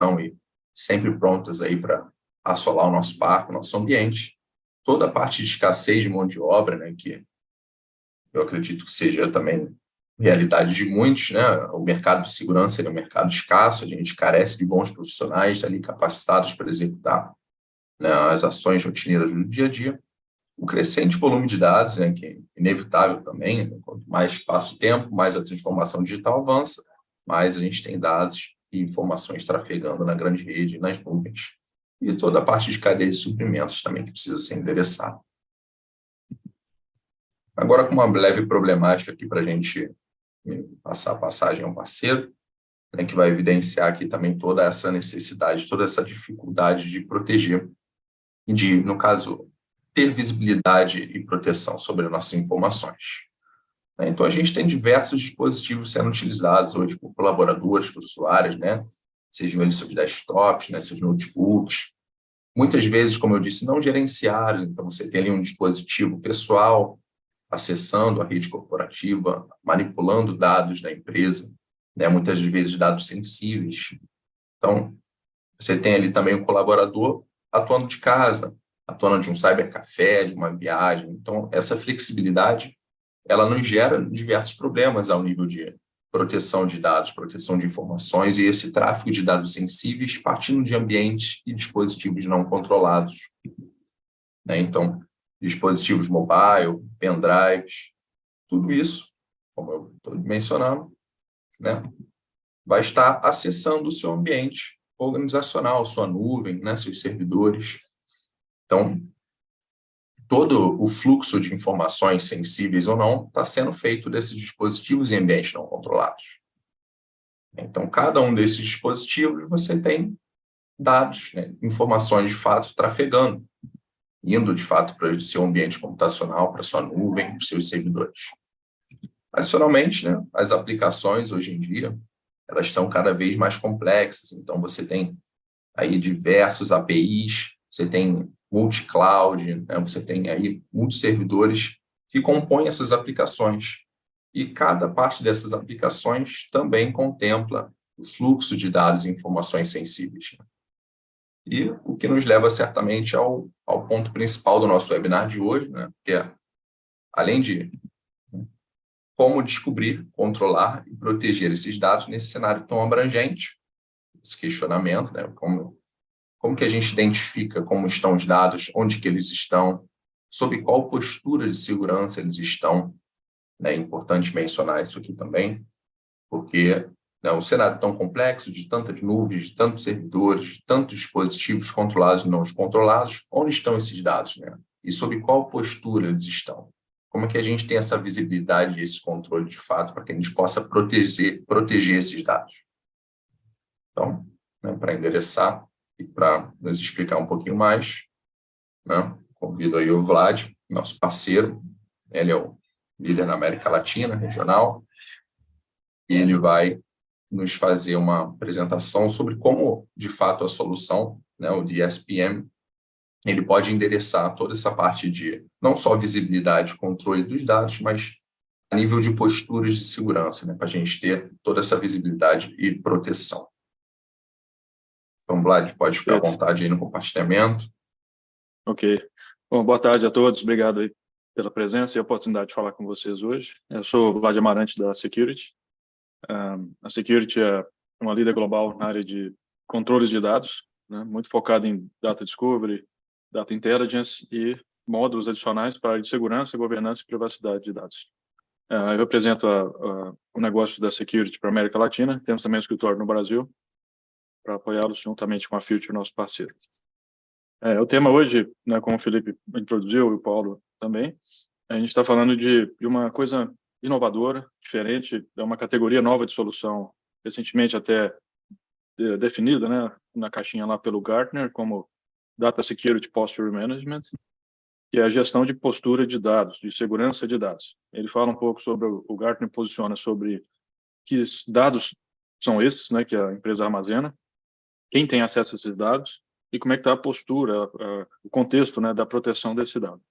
estão aí sempre prontas aí para assolar o nosso parque, o nosso ambiente. Toda a parte de escassez de mão de obra, né, que eu acredito que seja também realidade de muitos, né? O mercado de segurança é um mercado escasso, a gente carece de bons profissionais ali capacitados para executar, né, as ações rotineiras do dia a dia. O crescente volume de dados, né, que é inevitável também, né? Quanto mais passa o tempo, mais a transformação digital avança, mais a gente tem dados e informações trafegando na grande rede, nas nuvens. E toda a parte de cadeia de suprimentos também que precisa ser endereçada. Agora, com uma leve problemática aqui para a gente passar a passagem a um parceiro, né, que vai evidenciar aqui também toda essa necessidade, toda essa dificuldade de proteger, de, no caso, ter visibilidade e proteção sobre as nossas informações. Então, a gente tem diversos dispositivos sendo utilizados hoje por colaboradores, por usuários, né? Sejam eles seus desktops, né, seus notebooks. Muitas vezes, como eu disse, não gerenciados. Então, você tem ali um dispositivo pessoal acessando a rede corporativa, manipulando dados da empresa, né? Muitas vezes dados sensíveis. Então, você tem ali também o colaborador atuando de casa, atuando de um cybercafé, de uma viagem. Então, essa flexibilidade, ela nos gera diversos problemas ao nível de proteção de dados, proteção de informações e esse tráfego de dados sensíveis partindo de ambientes e dispositivos não controlados, né? Então, dispositivos mobile, pendrives, tudo isso, como eu estou mencionando, né, vai estar acessando o seu ambiente organizacional, sua nuvem, né, seus servidores. Então, todo o fluxo de informações sensíveis ou não está sendo feito desses dispositivos em ambientes não controlados. Então, cada um desses dispositivos você tem dados, né, informações de fato trafegando, indo de fato para o seu ambiente computacional, para a sua nuvem, para os seus servidores. Adicionalmente, né, as aplicações hoje em dia, elas estão cada vez mais complexas, então você tem aí diversos APIs, você tem multi-cloud, né, você tem aí muitos servidores que compõem essas aplicações. E cada parte dessas aplicações também contempla o fluxo de dados e informações sensíveis. E o que nos leva certamente ao ponto principal do nosso webinar de hoje, né, que é, além de como descobrir, controlar e proteger esses dados nesse cenário tão abrangente, esse questionamento, né, como que a gente identifica como estão os dados, onde que eles estão, sob qual postura de segurança eles estão. É importante mencionar isso aqui também, porque, né, um cenário tão complexo, de tantas nuvens, de tantos servidores, de tantos dispositivos controlados e não descontrolados, onde estão esses dados, né? E sob qual postura eles estão? Como é que a gente tem essa visibilidade e esse controle de fato para que a gente possa proteger esses dados? Então, né, para endereçar e para nos explicar um pouquinho mais, né, convido aí o Vlad, nosso parceiro. Ele é o líder na América Latina, regional, e ele vai nos fazer uma apresentação sobre como, de fato, a solução, né, o DSPM, ele pode endereçar toda essa parte de não só visibilidade e controle dos dados, mas a nível de posturas de segurança, né, para a gente ter toda essa visibilidade e proteção. Então, Vlad, pode ficar à vontade aí no compartilhamento. Ok. Bom, boa tarde a todos. Obrigado aí pela presença e a oportunidade de falar com vocês hoje. Eu sou o Vlad Amarante da Security. A Security é uma líder global na área de controles de dados, né, muito focada em Data Discovery, Data Intelligence e módulos adicionais para a área de segurança, governança e privacidade de dados. Eu represento o negócio da Security para a América Latina. Temos também um escritório no Brasil para apoiá-los juntamente com a Future, nosso parceiro. O tema hoje, né, como o Felipe introduziu e o Paulo também, a gente está falando de uma coisa inovadora, diferente, é uma categoria nova de solução, recentemente até definida, né, na caixinha lá pelo Gartner, como Data Security Posture Management, que é a gestão de postura de dados, de segurança de dados. Ele fala um pouco sobre, o Gartner posiciona sobre que dados são esses, né, que a empresa armazena, quem tem acesso a esses dados e como é que está a postura, o contexto, né, da proteção desse dado.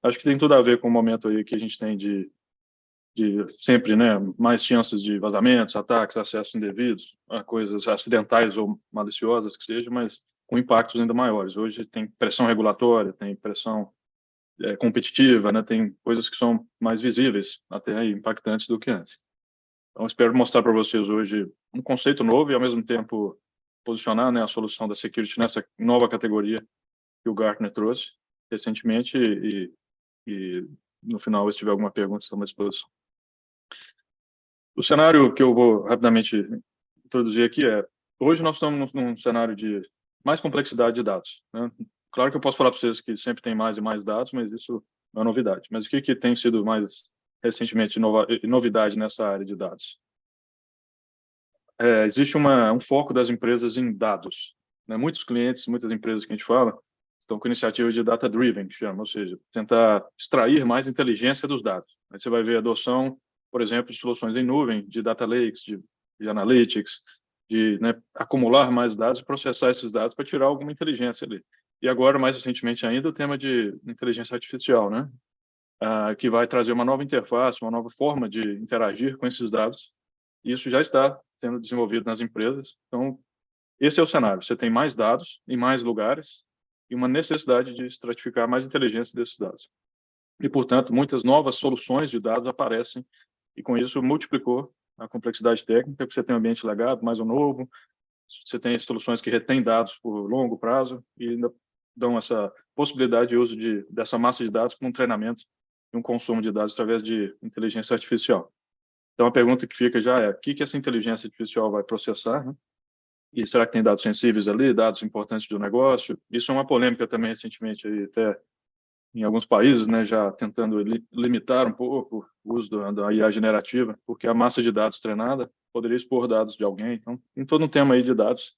Acho que tem tudo a ver com o momento aí que a gente tem de de sempre, né, mais chances de vazamentos, ataques, acessos indevidos, a coisas acidentais ou maliciosas que seja, mas com impactos ainda maiores. Hoje tem pressão regulatória, tem pressão competitiva, né, tem coisas que são mais visíveis, até impactantes do que antes. Então, espero mostrar para vocês hoje um conceito novo e, ao mesmo tempo, posicionar, né, a solução da security nessa nova categoria que o Gartner trouxe recentemente e no final, se tiver alguma pergunta, estamos à disposição. O cenário que eu vou rapidamente introduzir aqui hoje nós estamos num cenário de mais complexidade de dados, né? Claro que eu posso falar para vocês que sempre tem mais e mais dados, mas isso não é novidade. Mas o que tem sido mais recentemente novidade nessa área de dados? Existe um foco das empresas em dados, né? Muitos clientes, muitas empresas que a gente fala, estão com iniciativa de data-driven, que chama, ou seja, tentar extrair mais inteligência dos dados. Aí você vai ver a adoção, por exemplo, de soluções em nuvem, de data lakes, de analytics, de, né, acumular mais dados e processar esses dados para tirar alguma inteligência ali. E agora, mais recentemente ainda, o tema de inteligência artificial, né? Que vai trazer uma nova interface, uma nova forma de interagir com esses dados. E isso já está sendo desenvolvido nas empresas. Então, esse é o cenário. Você tem mais dados em mais lugares e uma necessidade de estratificar mais inteligência desses dados. E, portanto, muitas novas soluções de dados aparecem e, com isso, multiplicou a complexidade técnica, porque você tem um ambiente legado, mais ou novo, você tem soluções que retêm dados por longo prazo e ainda dão essa possibilidade de uso dessa massa de dados para um treinamento e um consumo de dados através de inteligência artificial. Então, a pergunta que fica já o que essa inteligência artificial vai processar, né? E será que tem dados sensíveis ali, dados importantes do negócio? Isso é uma polêmica também recentemente, aí, até em alguns países, né, já tentando limitar um pouco o uso da IA generativa, porque a massa de dados treinada poderia expor dados de alguém. Então, tem todo um tema aí de dados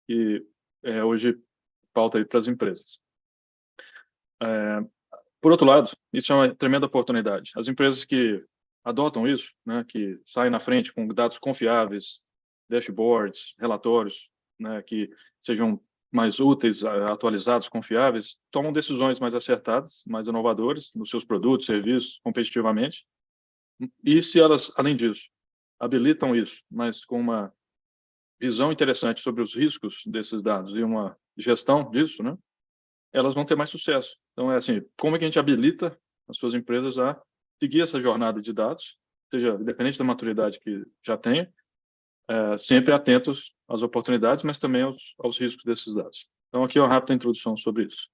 que hoje pauta aí para as empresas. Por outro lado, isso é uma tremenda oportunidade. As empresas que adotam isso, né, que saem na frente com dados confiáveis, dashboards, relatórios, né, que sejam mais úteis, atualizados, confiáveis, tomam decisões mais acertadas, mais inovadoras nos seus produtos, serviços, competitivamente. E se elas, além disso, habilitam isso, mas com uma visão interessante sobre os riscos desses dados e uma gestão disso, né, elas vão ter mais sucesso. Então, assim, como é que a gente habilita as suas empresas a seguir essa jornada de dados, seja independente da maturidade que já tenha, sempre atentos às oportunidades, mas também aos riscos desses dados. Então, aqui é uma rápida introdução sobre isso.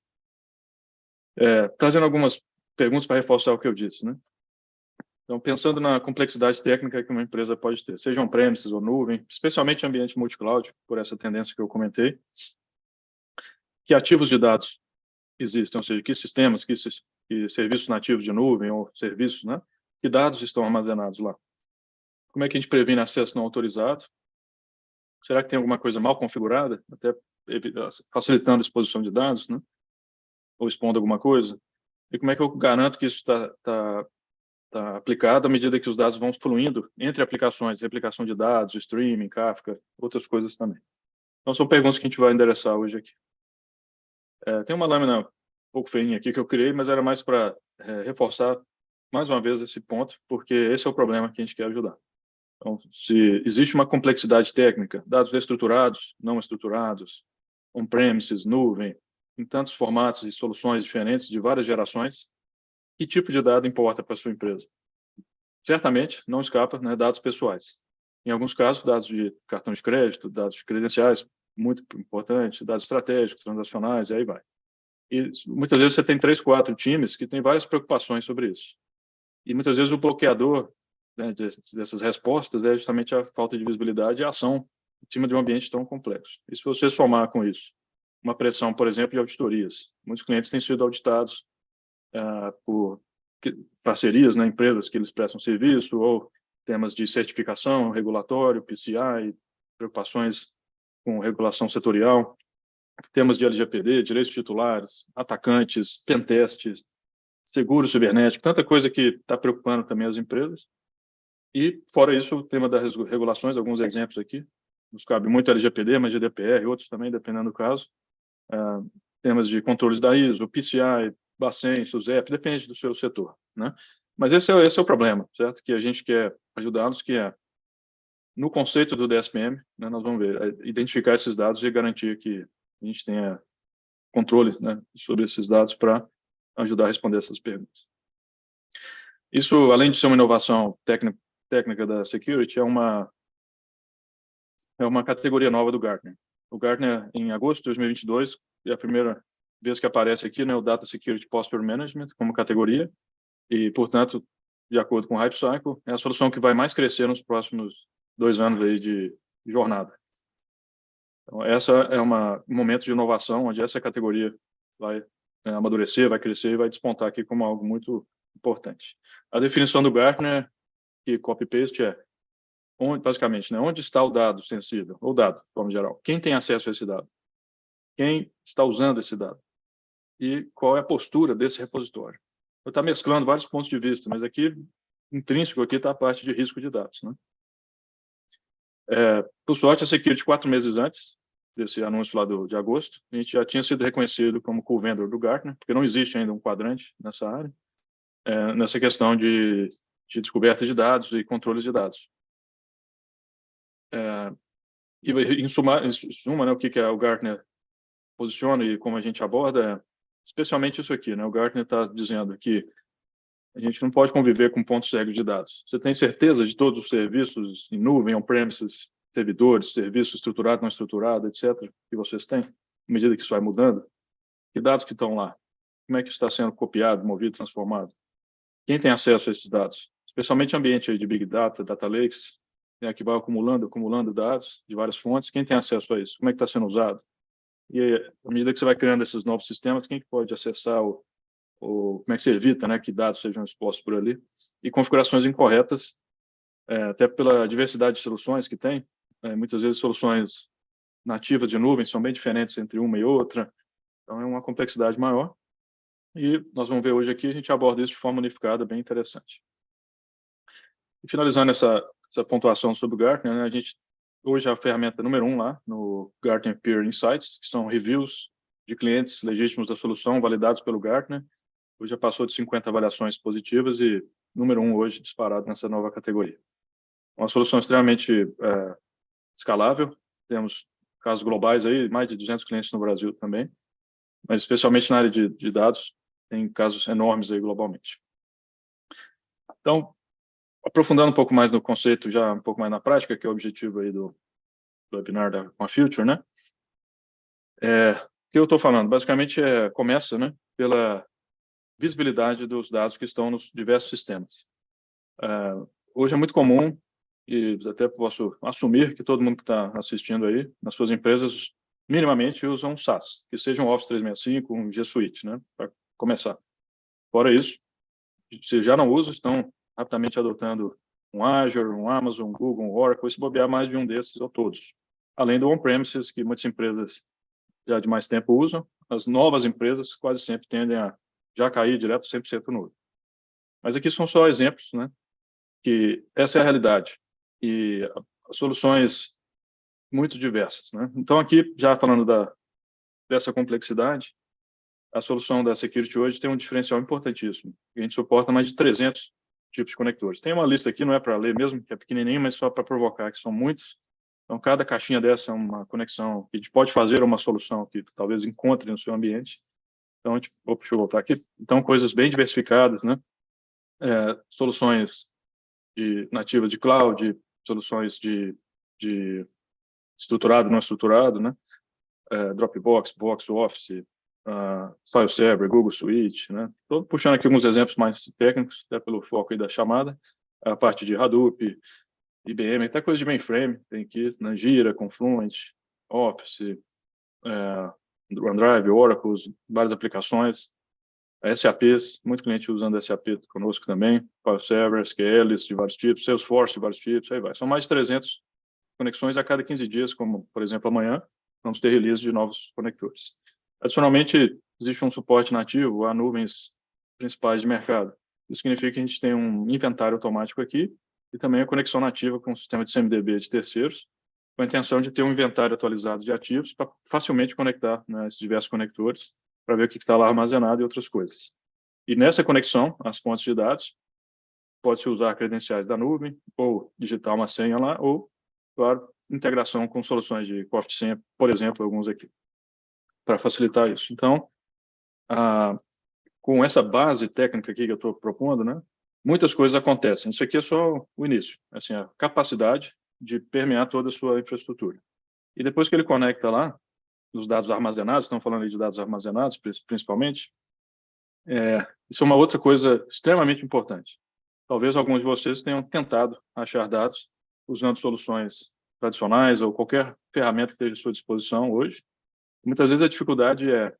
Trazendo algumas perguntas para reforçar o que eu disse, né? Então, pensando na complexidade técnica que uma empresa pode ter, seja on-premises ou nuvem, especialmente em ambiente multi-cloud, por essa tendência que eu comentei, que ativos de dados existem, ou seja, que sistemas, que serviços nativos de nuvem ou serviços, né? Que dados estão armazenados lá? Como é que a gente previne acesso não autorizado? Será que tem alguma coisa mal configurada, até facilitando a exposição de dados, né? Ou expondo alguma coisa? E como é que eu garanto que isso está aplicado à medida que os dados vão fluindo entre aplicações, replicação de dados, streaming, Kafka, outras coisas também. Então, são perguntas que a gente vai endereçar hoje aqui. Tem uma lâmina um pouco feinha aqui que eu criei, mas era mais para reforçar mais uma vez esse ponto, porque esse é o problema que a gente quer ajudar. Então, se existe uma complexidade técnica, dados estruturados, não estruturados, on-premises, nuvem, em tantos formatos e soluções diferentes de várias gerações, que tipo de dado importa para a sua empresa? Certamente, não escapa, né, dados pessoais. Em alguns casos, dados de cartão de crédito, dados credenciais, muito importantes, dados estratégicos, transacionais, e aí vai. E muitas vezes você tem 3, 4 times que têm várias preocupações sobre isso. E muitas vezes o bloqueador, né, dessas respostas é justamente a falta de visibilidade e a ação em cima de um ambiente tão complexo. E se você somar com isso uma pressão, por exemplo, de auditorias, muitos clientes têm sido auditados por parcerias, né, empresas que eles prestam serviço, ou temas de certificação, regulatório, PCI, preocupações com regulação setorial, temas de LGPD, direitos titulares, atacantes, pentestes, seguro cibernético, tanta coisa que está preocupando também as empresas. E, fora isso, o tema das regulações, alguns exemplos aqui, nos cabe muito LGPD, mas GDPR, outros também, dependendo do caso. Temas de controles da ISO, PCI, Bacen, SUSEP, depende do seu setor, né? Mas esse é o problema, certo? Que a gente quer ajudá-los, que é, no conceito do DSPM, né, nós vamos ver, identificar esses dados e garantir que a gente tenha controle, né, sobre esses dados para ajudar a responder essas perguntas. Isso, além de ser uma inovação técnica da security, é uma categoria nova do Gartner. O Gartner, em agosto de 2022, é a primeira vez que aparece aqui, né, o Data Security Posture Management como categoria, e, portanto, de acordo com o Hype Cycle, é a solução que vai mais crescer nos próximos 2 anos aí de jornada. Então, essa é um momento de inovação, onde essa categoria vai amadurecer, vai crescer e vai despontar aqui como algo muito importante. A definição do Gartner, que copy-paste, basicamente, né, onde está o dado sensível, ou dado, de forma geral. Quem tem acesso a esse dado? Quem está usando esse dado? E qual é a postura desse repositório? Eu estou mesclando vários pontos de vista, mas aqui, intrínseco, aqui está a parte de risco de dados, né? Por sorte, a Security, 4 meses antes desse anúncio lá de agosto, a gente já tinha sido reconhecido como co-vendor do Gartner, porque não existe ainda um quadrante nessa área, nessa questão de descoberta de dados e controles de dados. E em suma, né, o que o Gartner posiciona e como a gente aborda, especialmente isso aqui, né? O Gartner está dizendo que a gente não pode conviver com pontos cegos de dados. Você tem certeza de todos os serviços em nuvem, on-premises, servidores, serviço estruturado, não estruturado, etc., que vocês têm, à medida que isso vai mudando? Que dados que estão lá? Como é que está sendo copiado, movido, transformado? Quem tem acesso a esses dados? Especialmente ambiente aí de Big Data, Data Lakes, né, que vai acumulando dados de várias fontes. Quem tem acesso a isso? Como é que está sendo usado? E à medida que você vai criando esses novos sistemas, quem pode acessar como é que se evita, né, que dados sejam expostos por ali, e configurações incorretas, até pela diversidade de soluções que tem, muitas vezes soluções nativas de nuvem são bem diferentes entre uma e outra, então é uma complexidade maior, e nós vamos ver hoje aqui, a gente aborda isso de forma unificada, bem interessante. E finalizando essa pontuação sobre o Gartner, né, a gente, hoje é a ferramenta número 1 lá, no Gartner Peer Insights, que são reviews de clientes legítimos da solução, validados pelo Gartner. Hoje já passou de 50 avaliações positivas e número 1 hoje disparado nessa nova categoria. Uma solução extremamente escalável. Temos casos globais aí, mais de 200 clientes no Brasil também, mas especialmente na área de dados, tem casos enormes aí globalmente. Então, aprofundando um pouco mais no conceito, já um pouco mais na prática, que é o objetivo aí do webinar com a Future, né? O que eu estou falando? Basicamente, começa, né, pela visibilidade dos dados que estão nos diversos sistemas. Hoje é muito comum, e até posso assumir que todo mundo que está assistindo aí, nas suas empresas, minimamente usam SaaS, que seja um Office 365, um G Suite, né, para começar. Fora isso, se já não usam, estão rapidamente adotando um Azure, um Amazon, um Google, um Oracle, e se bobear mais de um desses ou todos. Além do on-premises, que muitas empresas já de mais tempo usam, as novas empresas quase sempre tendem a já cair direto 100% no nuvem. Mas aqui são só exemplos, né, que essa é a realidade. E soluções muito diversas, né? Então, aqui, já falando dessa complexidade, a solução da Security hoje tem um diferencial importantíssimo. A gente suporta mais de 300 tipos de conectores. Tem uma lista aqui, não é para ler mesmo, que é pequenininho, mas só para provocar, que são muitos. Então, cada caixinha dessa é uma conexão que a gente pode fazer uma solução que talvez encontre no seu ambiente. Então, deixa eu voltar aqui. Então, coisas bem diversificadas, né? Soluções nativas de cloud, soluções de estruturado, não estruturado, né? Dropbox, Box, Office, File Server, Google Suite, né? Estou puxando aqui alguns exemplos mais técnicos, até pelo foco aí da chamada. A parte de Hadoop, IBM, até coisa de mainframe, tem aqui, né? Jira, Confluent, Office, OneDrive, Oracle, várias aplicações. SAPs, muito cliente usando SAP conosco também, File Server, SQLs de vários tipos, Salesforce de vários tipos, aí vai. São mais de 300 conexões a cada 15 dias, como, por exemplo, amanhã, vamos ter release de novos conectores. Adicionalmente, existe um suporte nativo a nuvens principais de mercado. Isso significa que a gente tem um inventário automático aqui e também a conexão nativa com o sistema de CMDB de terceiros, com a intenção de ter um inventário atualizado de ativos para facilmente conectar, né, esses diversos conectores, para ver o que está lá armazenado e outras coisas. E nessa conexão, as fontes de dados, pode-se usar credenciais da nuvem, ou digitar uma senha lá, ou, claro, integração com soluções de cofre de senha, por exemplo, alguns aqui, para facilitar isso. Então, com essa base técnica aqui que eu estou propondo, né, muitas coisas acontecem. Isso aqui é só o início, assim, a capacidade de permear toda a sua infraestrutura. E depois que ele conecta lá, os dados armazenados, estão falando aí de dados armazenados, principalmente, isso é uma outra coisa extremamente importante. Talvez alguns de vocês tenham tentado achar dados usando soluções tradicionais ou qualquer ferramenta que esteja à sua disposição hoje. Muitas vezes a dificuldade é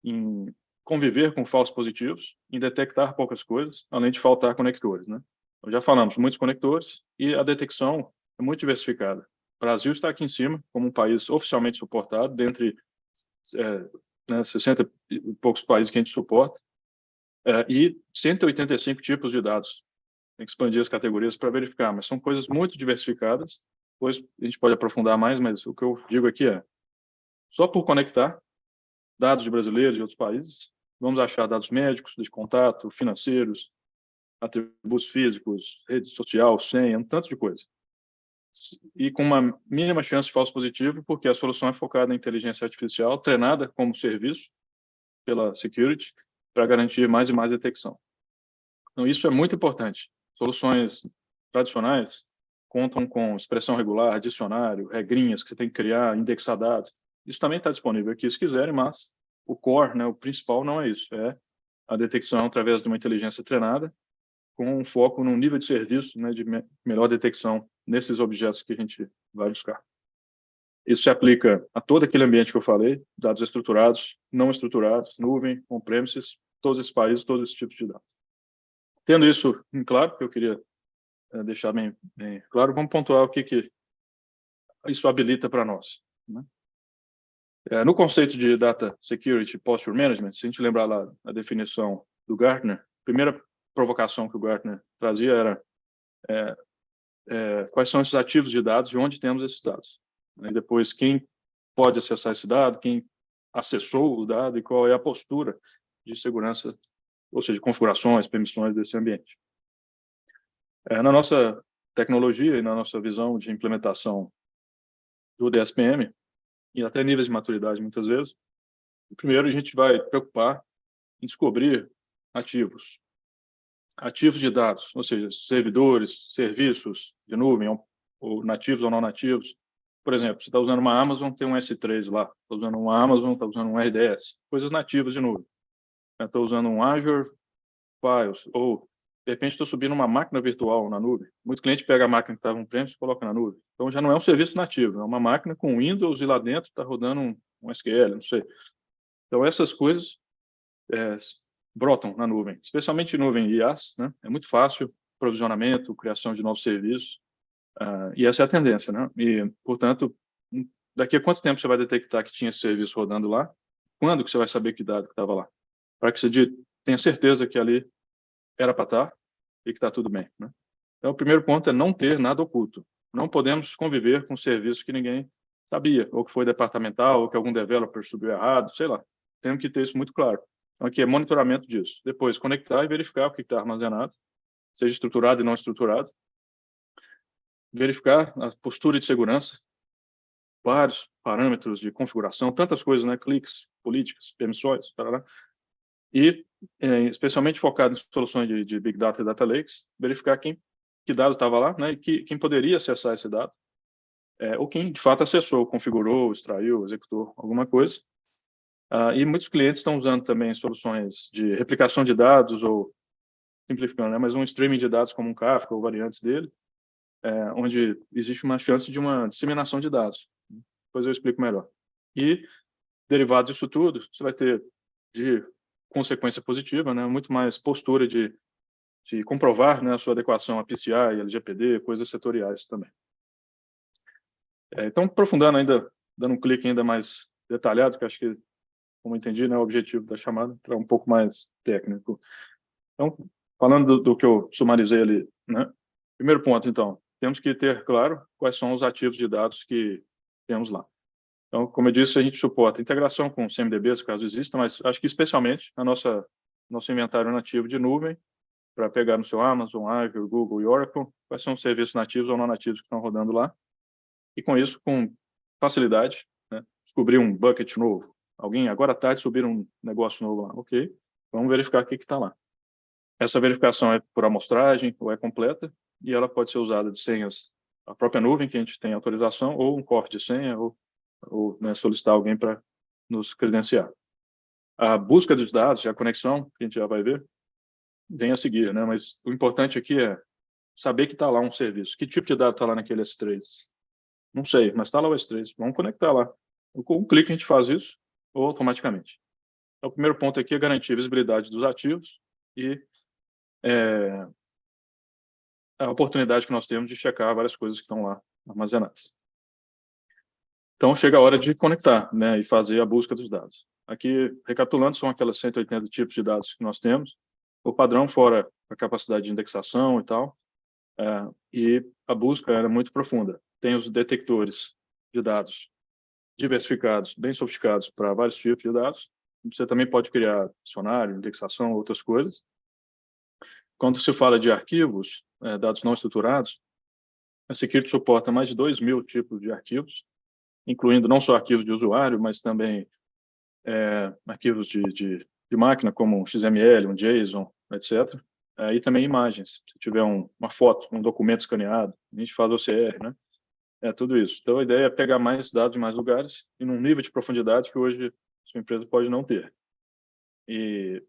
em conviver com falsos positivos, em detectar poucas coisas, além de faltar conectores, né? Então, já falamos, muitos conectores e a detecção é muito diversificada. O Brasil está aqui em cima, como um país oficialmente suportado, dentre 60 e poucos países que a gente suporta, e 185 tipos de dados. Tem que expandir as categorias para verificar, mas são coisas muito diversificadas. Depois a gente pode aprofundar mais, mas o que eu digo aqui é, só por conectar dados de brasileiros de outros países, vamos achar dados médicos, de contato, financeiros, atributos físicos, rede social, senha, um tanto de coisa. E com uma mínima chance de falso positivo, porque a solução é focada em inteligência artificial, treinada como serviço pela security, para garantir mais e mais detecção. Então, isso é muito importante. Soluções tradicionais contam com expressão regular, dicionário, regrinhas que você tem que criar, indexar dados. Isso também está disponível aqui se quiserem, mas o core, né, o principal não é isso. É a detecção através de uma inteligência treinada com um foco num nível de serviço, né, de melhor detecção nesses objetos que a gente vai buscar. Isso se aplica a todo aquele ambiente que eu falei, dados estruturados, não estruturados, nuvem, on-premises, todos esses países, todos esses tipos de dados. Tendo isso em claro, que eu queria deixar bem claro, vamos pontuar o que isso habilita para nós, né? No conceito de Data Security Posture Management, se a gente lembrar lá a definição do Gartner, a primeira provocação que o Gartner trazia era quais são esses ativos de dados e onde temos esses dados. E depois, quem pode acessar esse dado, quem acessou o dado e qual é a postura de segurança, ou seja, configurações, permissões desse ambiente. Na nossa tecnologia e na nossa visão de implementação do DSPM, e até níveis de maturidade muitas vezes, primeiro a gente vai preocupar em descobrir ativos de dados, ou seja, servidores, serviços de nuvem, ou nativos ou não nativos. Por exemplo, você está usando uma Amazon, tem um S3 lá. Está usando uma Amazon, está usando um RDS. Coisas nativas de nuvem. Estou usando um Azure Files, ou de repente estou subindo uma máquina virtual na nuvem. Muito cliente pega a máquina que estava on-premise e coloca na nuvem. Então já não é um serviço nativo, é uma máquina com Windows e lá dentro está rodando um SQL, não sei. Então essas coisas brotam na nuvem, especialmente nuvem IaaS, né? É muito fácil provisionamento, criação de novos serviços, e essa é a tendência, né? E, portanto, daqui a quanto tempo você vai detectar que tinha esse serviço rodando lá? Quando que você vai saber que dado que estava lá? Para que você tenha certeza que ali era para estar e que está tudo bem, né? Então, o primeiro ponto é não ter nada oculto. Não podemos conviver com serviços que ninguém sabia, ou que foi departamental, ou que algum developer subiu errado, sei lá. Temos que ter isso muito claro. Então, aqui é monitoramento disso. Depois, conectar e verificar o que está armazenado, seja estruturado e não estruturado. Verificar a postura de segurança, vários parâmetros de configuração, tantas coisas, né? Cliques, políticas, permissões, tarará. E, especialmente focado em soluções de Big Data e Data Lakes, verificar que dado estava lá, né? E quem poderia acessar esse dado, ou quem, de fato, acessou, configurou, extraiu, executou alguma coisa. E muitos clientes estão usando também soluções de replicação de dados, ou, simplificando, né? Mas um streaming de dados como um Kafka ou variantes dele, onde existe uma chance de uma disseminação de dados. Depois eu explico melhor. E, derivado disso tudo, você vai ter de consequência positiva, né? Muito mais postura de comprovar, né, a sua adequação a PCI, LGPD, coisas setoriais também. Então, aprofundando ainda, dando um clique ainda mais detalhado, que acho que, como entendi, né, o objetivo da chamada, entrar um pouco mais técnico. Então, falando do que eu sumarizei ali, né? Primeiro ponto, então, temos que ter claro quais são os ativos de dados que temos lá. Então, como eu disse, a gente suporta integração com CMDBs, caso exista, mas acho que especialmente nosso inventário nativo de nuvem para pegar no seu Amazon, Azure, Google e Oracle quais são os serviços nativos ou não nativos que estão rodando lá. E com isso, com facilidade, né, descobrir um bucket novo. Alguém, agora à tarde, subir um negócio novo lá. Ok, vamos verificar o que está lá. Essa verificação é por amostragem ou é completa, e ela pode ser usada de senhas, a própria nuvem, que a gente tem autorização, ou um cofre de senha, ou né, solicitar alguém para nos credenciar. A busca dos dados, a conexão, que a gente já vai ver, vem a seguir, né? Mas o importante aqui é saber que está lá um serviço. Que tipo de dado está lá naquele S3? Não sei, mas está lá o S3. Vamos conectar lá. Com um clique a gente faz isso, ou automaticamente. Então, o primeiro ponto aqui é garantir a visibilidade dos ativos e a oportunidade que nós temos de checar várias coisas que estão lá armazenadas. Então, chega a hora de conectar, né, e fazer a busca dos dados. Aqui, recapitulando, são aquelas 180 tipos de dados que nós temos. O padrão, fora a capacidade de indexação e tal, e a busca era muito profunda. Tem os detectores de dados diversificados, bem sofisticados para vários tipos de dados. Você também pode criar dicionário, indexação, outras coisas. Quando se fala de arquivos, dados não estruturados, a Security suporta mais de 2.000 tipos de arquivos, incluindo não só arquivos de usuário, mas também arquivos de máquina, como um XML, um JSON, etc. E também imagens. Se tiver uma foto, um documento escaneado, a gente faz OCR, né? Tudo isso. Então, a ideia é pegar mais dados em mais lugares e num nível de profundidade que hoje sua empresa pode não ter. E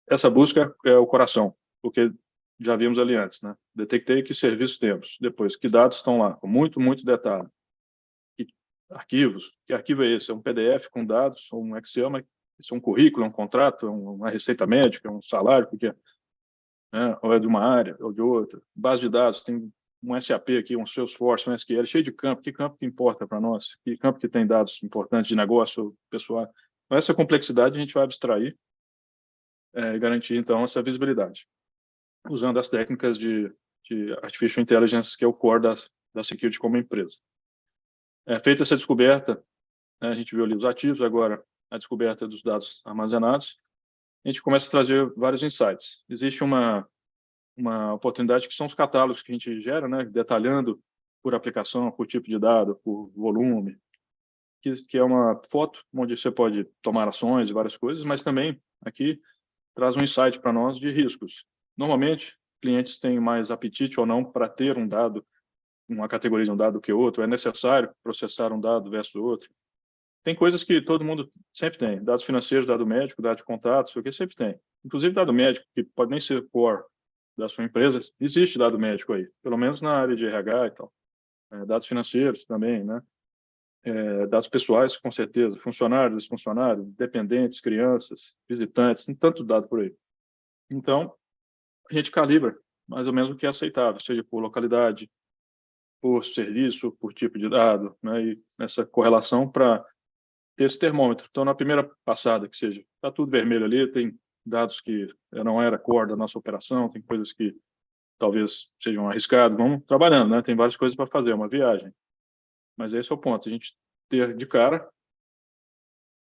essa busca é o coração, porque já vimos ali antes, né? Detectei que serviços temos. Depois, que dados estão lá, com muito, muito detalhe. Que arquivos. Que arquivo é esse? É um PDF com dados, ou um Excel, mas isso é um currículo, é um contrato, é uma receita médica, é um salário, o que é? Ou é de uma área, ou de outra. Base de dados, tem um SAP aqui, um Salesforce, um SQL, cheio de campo. Que campo que importa para nós? Que campo que tem dados importantes de negócio, pessoal? Então, essa complexidade a gente vai abstrair e garantir, então, essa visibilidade, usando as técnicas de Artificial Intelligence, que é o core da Security como empresa. Feita essa descoberta, né, a gente viu ali os ativos, agora a descoberta dos dados armazenados, a gente começa a trazer vários insights. Existe uma oportunidade que são os catálogos que a gente gera, né, detalhando por aplicação, por tipo de dado, por volume, que é uma foto onde você pode tomar ações e várias coisas, mas também aqui traz um insight para nós de riscos. Normalmente, clientes têm mais apetite ou não para ter um dado, uma categoria de um dado que outro. É necessário processar um dado versus outro. Tem coisas que todo mundo sempre tem. Dados financeiros, dado médico, dado de contatos, o que sempre tem. Inclusive dado médico, que pode nem ser core da sua empresa, existe dado médico aí, pelo menos na área de RH e tal. Dados financeiros também, né? Dados pessoais, com certeza. Funcionários, funcionários, dependentes, crianças, visitantes, tem tanto dado por aí. Então, a gente calibra mais ou menos o que é aceitável, seja por localidade, por serviço, por tipo de dado, né? E essa correlação para ter esse termômetro. Então, na primeira passada, que seja, está tudo vermelho ali, tem dados que não era core da nossa operação, tem coisas que talvez sejam arriscadas, vamos trabalhando, né? Tem várias coisas para fazer, é uma viagem. Mas esse é o ponto, a gente ter de cara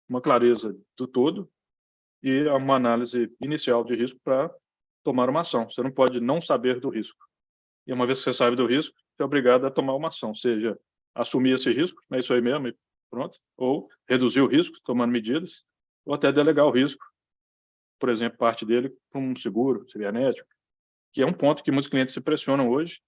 uma clareza do todo e uma análise inicial de risco para tomar uma ação. Você não pode não saber do risco. E uma vez que você sabe do risco, você é obrigado a tomar uma ação, seja assumir esse risco, é isso aí mesmo, e pronto, ou reduzir o risco, tomando medidas, ou até delegar o risco, por exemplo, parte dele para um seguro cibernético, que é um ponto que muitos clientes se pressionam hoje,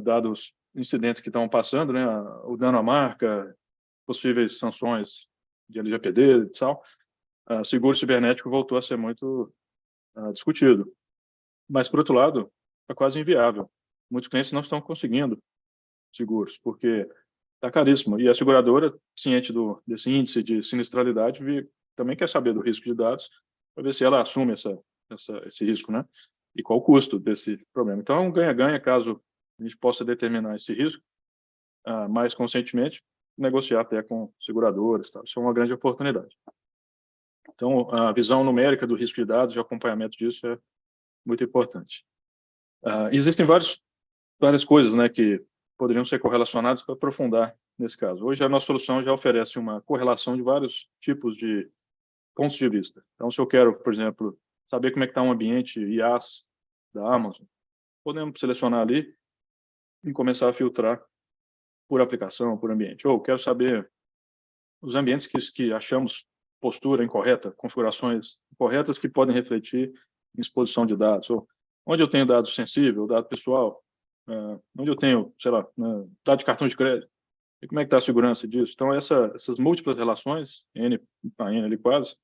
dados os incidentes que estão passando, né, o dano à marca, possíveis sanções de LGPD e tal. Seguro cibernético voltou a ser muito discutido. Mas, por outro lado, é quase inviável. Muitos clientes não estão conseguindo seguros, porque está caríssimo. E a seguradora, ciente desse índice de sinistralidade, também quer saber do risco de dados, para ver se ela assume esse risco, né? E qual o custo desse problema. Então, é um ganha-ganha caso a gente possa determinar esse risco mais conscientemente, negociar até com seguradoras. Tá? Isso é uma grande oportunidade. Então, a visão numérica do risco de dados e o acompanhamento disso é muito importante. Existem várias coisas, né, que poderiam ser correlacionadas para aprofundar nesse caso. Hoje, a nossa solução já oferece uma correlação de vários tipos de pontos de vista. Então, se eu quero, por exemplo, saber como é que está um ambiente IaaS da Amazon. Podemos selecionar ali e começar a filtrar por aplicação, por ambiente. Ou quero saber os ambientes que achamos postura incorreta, configurações incorretas que podem refletir em exposição de dados. Ou onde eu tenho dado sensível, dado pessoal, onde eu tenho, sei lá, dado de cartão de crédito, e como é que está a segurança disso? Então, essas múltiplas relações, N ali quase,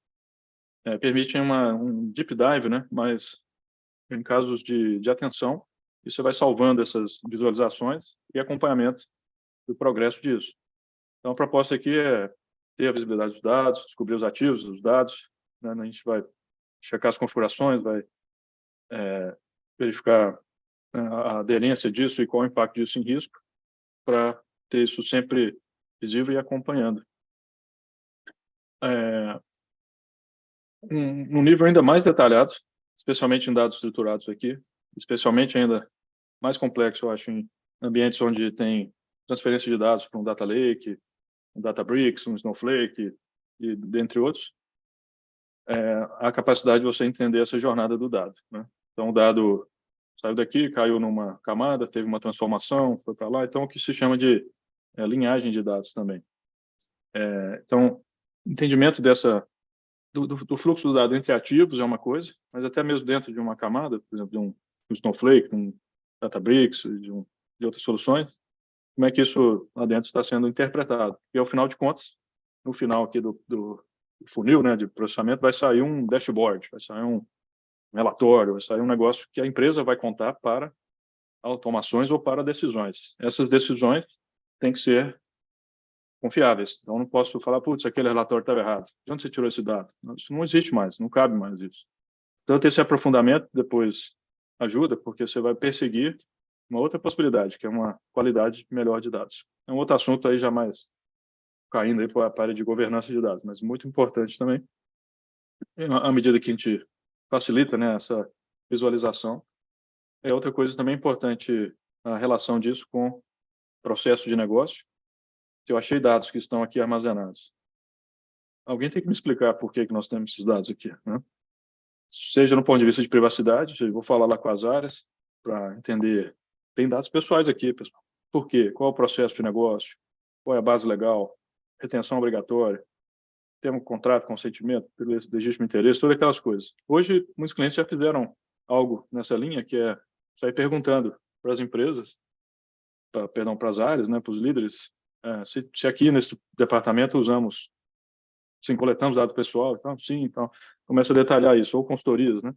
permitem um deep dive, né? Mas em casos de atenção, isso vai salvando essas visualizações e acompanhamento do progresso disso. Então, a proposta aqui é ter a visibilidade dos dados, descobrir os ativos dos dados, né? A gente vai checar as configurações, vai verificar a aderência disso e qual o impacto disso em risco, para ter isso sempre visível e acompanhando. Um nível ainda mais detalhado, especialmente em dados estruturados aqui, especialmente ainda mais complexo, eu acho, em ambientes onde tem transferência de dados para um data lake, um Databricks, um Snowflake, e dentre outros, a capacidade de você entender essa jornada do dado, né? Então, o dado saiu daqui, caiu numa camada, teve uma transformação, foi para lá. Então, o que se chama de linhagem de dados também. Então, entendimento do fluxo do dado entre ativos é uma coisa, mas até mesmo dentro de uma camada, por exemplo, de um Snowflake, de um Databricks, de outras soluções, como é que isso lá dentro está sendo interpretado. E, ao final de contas, no final aqui do funil, né, de processamento, vai sair um dashboard, vai sair um relatório, vai sair um negócio que a empresa vai contar para automações ou para decisões. Essas decisões têm que ser confiáveis. Então, não posso falar, putz, aquele relatório estava errado. De onde você tirou esse dado? Isso não existe mais, não cabe mais isso. Então, esse aprofundamento depois ajuda, porque você vai perseguir uma outra possibilidade, que é uma qualidade melhor de dados. É um outro assunto aí já mais caindo aí para a área de governança de dados, mas muito importante também, à medida que a gente facilita, né, essa visualização. Outra coisa também importante, a relação disso com processo de negócio. Se eu achei dados que estão aqui armazenados, alguém tem que me explicar por que nós temos esses dados aqui, né? Seja no ponto de vista de privacidade, eu vou falar lá com as áreas para entender. Tem dados pessoais aqui, pessoal. Por quê? Qual é o processo de negócio? Qual é a base legal? Retenção obrigatória? Temos contrato, consentimento, legítimo interesse, todas aquelas coisas. Hoje, muitos clientes já fizeram algo nessa linha, que é sair perguntando para as empresas, para as áreas, né, para os líderes, se aqui nesse departamento usamos, sim, coletamos dado pessoal, então, sim, então, começa a detalhar isso, ou consultorias, né?